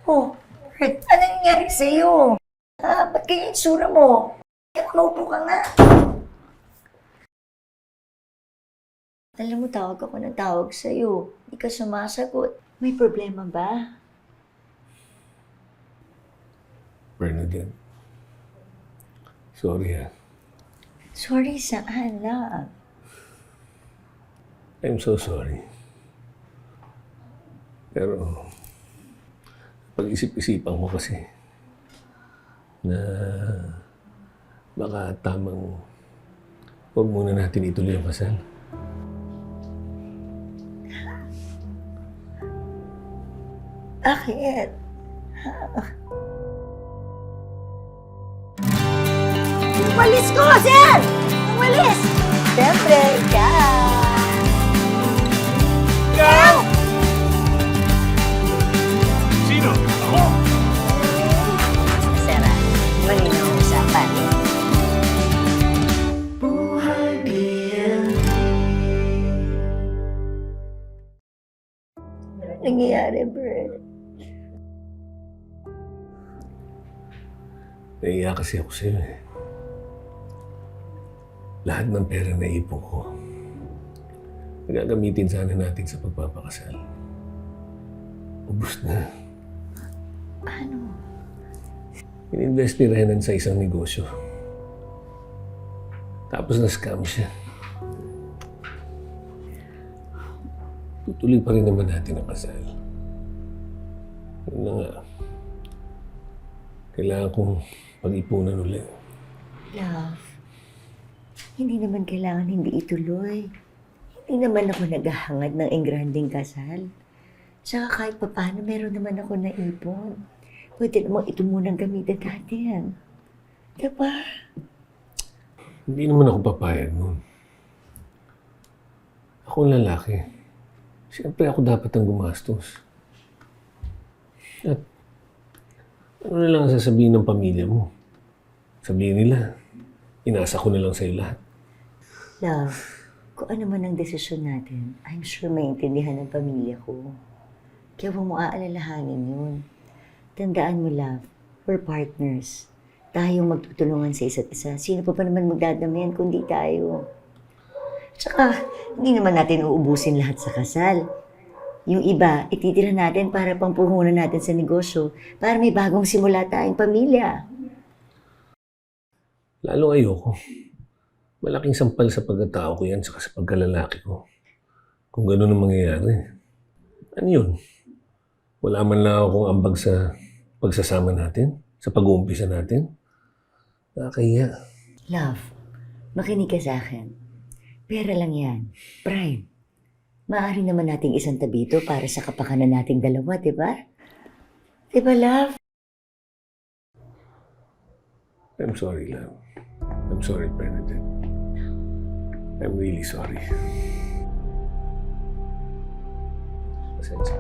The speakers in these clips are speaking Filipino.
Oh, Fred, ano nangyari sa'yo? Ba't ganyan yung sura mo? Kaya maupo ka nga. Alam mo, tawag ako ng tawag sa'yo. Hindi ka sumasagot. May problema ba? Bernadette, sorry ha. Sorry, saan lang? I'm so sorry. Pero, pag-isip-isipan ko kasi na baka tamang huwag muna natin ituloy ang kasal. Bakit? Umalis ko, sir! Umalis! Siyempre, ikaw! Ikaw! Sino? Ako? Sir, malinaw ang usapan. Nangyayari, Bert. Naiiyak kasi ako sa'yo eh. Lahat ng pera na ipon ko, nagagamitin sana natin sa pagpapakasal. Ubus na. Paano? Ininvest ni Renan sa isang negosyo. Tapos na-scam siya. Tutuloy pa rin naman natin ang kasal. Yun na nga. Kailangan kong pag-ipunan ulit. Love, hindi naman kailangan hindi ituloy. Hindi naman ako naghahangad ng engranding kasal. Tsaka kahit pa paano, meron naman ako naipon. Pwede namang ito munang gamitin natin. Diba? Hindi naman ako papayag nun. Ako ang lalaki. Siyempre ako dapat ang gumastos. At ano na lang ang sasabihin ng pamilya mo? Sabihin nila, inasa ko na lang sa'yo lahat. Love, kung ano man ang desisyon natin, I'm sure maintindihan ng pamilya ko. Kaya huwag mo aalalahanin yun. Tandaan mo, love, we're partners. Tayong magtutulungan sa isa't isa. Sino pa naman magdadamayan kundi tayo? Tsaka, hindi naman natin uubusin lahat sa kasal. Yung iba, ititira natin para pangpuhunan natin sa negosyo para may bagong simula tayong pamilya. Lalo ayoko. Malaking sampal sa pagkatao ko yan saka sa pagkalalaki ko. Kung gano'n ang mangyayari. Ano yun? Wala man lang akong ambag sa pagsasama natin? Sa pag-uumpisa natin? Nakakahiya. Love, makinig ka sa akin. Pera lang yan. Prime. Maaari naman nating isang tabi ito para sa kapakanan nating dalawa, di ba? Di ba, love? I'm sorry, love. I'm sorry, Bernadette. I'm really sorry. Pasensya.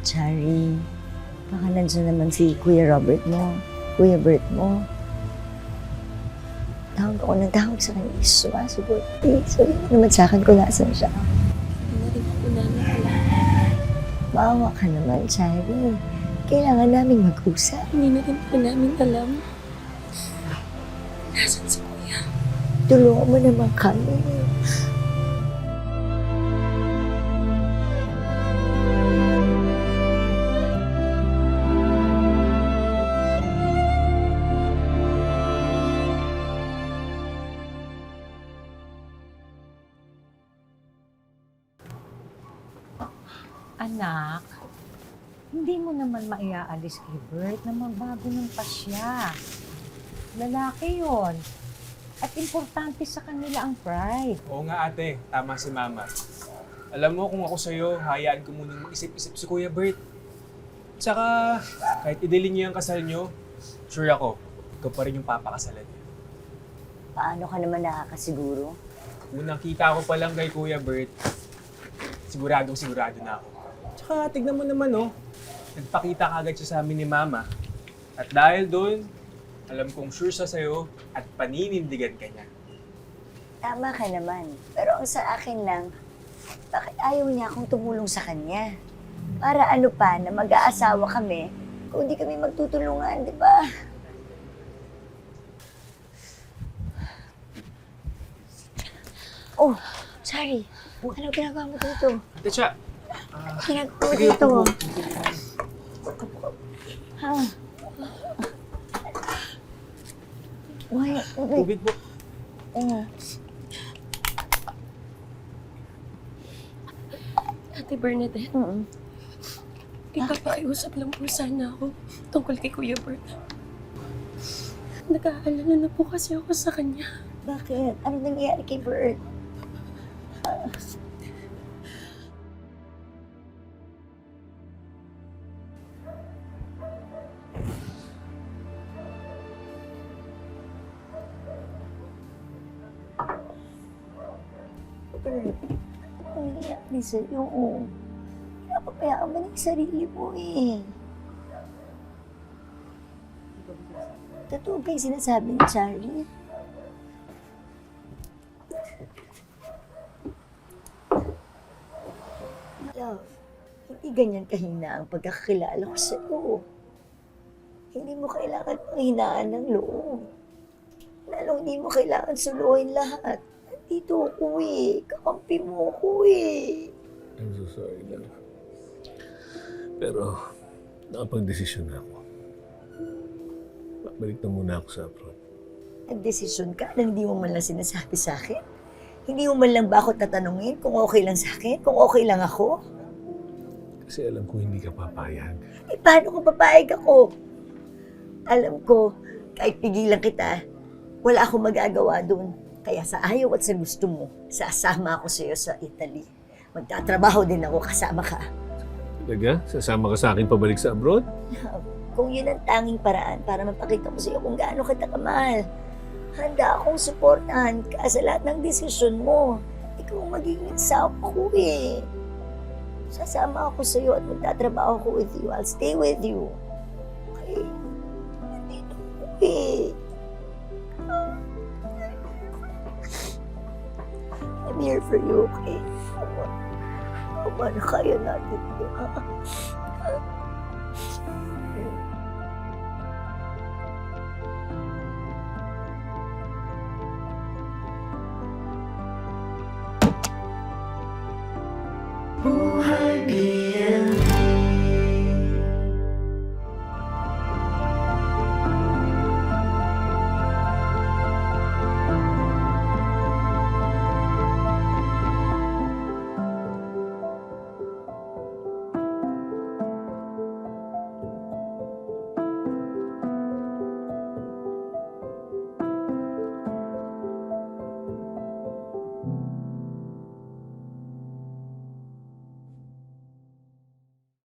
Chari, baka nandiyan naman si Kuya Robert mo, Kuya Bert mo. Tawag ako ng tawag sa kanya, sumasagot. Sabi mo naman sa akin kung nasan siya. Hindi rin po namin alam. Maawa ka naman, Chari. Kailangan naming mag-usap. Hindi na rin po namin alam. Nasaan si Kuya? Tulungan mo naman kami. Anak, hindi mo naman maiaalis kay Bert na magbago ng pasya. Lalaki yon. At importante sa kanila ang pride. Oo nga ate, tama si mama. Alam mo kung ako sa'yo, hayaan ko munang mag-isip-isip si Kuya Bert. Tsaka, kahit idilin niyo yung kasal niyo, sure ako, ikaw pa rin yung papakasalan niya. Paano ka naman nakakasiguro? Unang kita ko pa lang kay Kuya Bert, sigurado na ako. Tsaka, tignan mo naman oh, nagpakita kagad siya sa amin ni mama. At dahil doon, alam kong sure siya sa'yo at paninindigan ka niya. Tama ka naman. Pero ang sa akin lang, bakit ayaw niya akong tumulong sa kanya? Para ano pa na mag-aasawa kami kung hindi kami magtutulungan, di ba? Oh, sorry. Ano ginagawa mo dito? Ate siya, Ano ginagawa mo dito? Ha? Why? tubig po. Ate Bernadette, ipapakiusap lang po sana ako tungkol kay Kuya Bert. Nag-aalala na po kasi ako sa kanya. Bakit? Ano nangyayari kay Bert? Bert, ano nangyayari sa'yo? Napapayaan mo na yung sarili mo eh. Totoo ba yung sinasabi ni Charlie? Love, hindi ganyan kahina ang pagkakakilala ko sa'yo. Hindi mo kailangan panghinaan ng loob. Lalong hindi mo kailangan suluhin lahat. Nandito ako eh. Kakampi mo ako eh. I'm so sorry, love. Pero, nakapag-desisyon na ako. Babalik na muna ako sa abroad. Nagdesisyon ka na hindi mo man lang sinasabi sa akin? Hindi mo man lang ba ako tatanungin kung okay lang sa akin? Kung okay lang ako? Kasi alam ko hindi ka papayag. Eh, paano kung papayag ako? Alam ko, kahit pigilan kita, wala akong magagawa doon. Kaya sa ayaw at sa gusto mo, sasama ako sa iyo sa Italy. Magtatrabaho din ako kasama ka. Talaga? Sasama ka sa akin pabalik sa abroad? Kung yun ang tanging paraan para mapakita ko sa iyo kung gaano kita kamahal, handa akong suportahan ka sa lahat ng desisyon mo. Ikaw ang magiging asawa ko eh. Sasama ako sa iyo at magtatrabaho ko with you. I'll stay with you. Okay? Nandito ako eh. I'm here for you, okay? Ama na kaya natin ito, ha?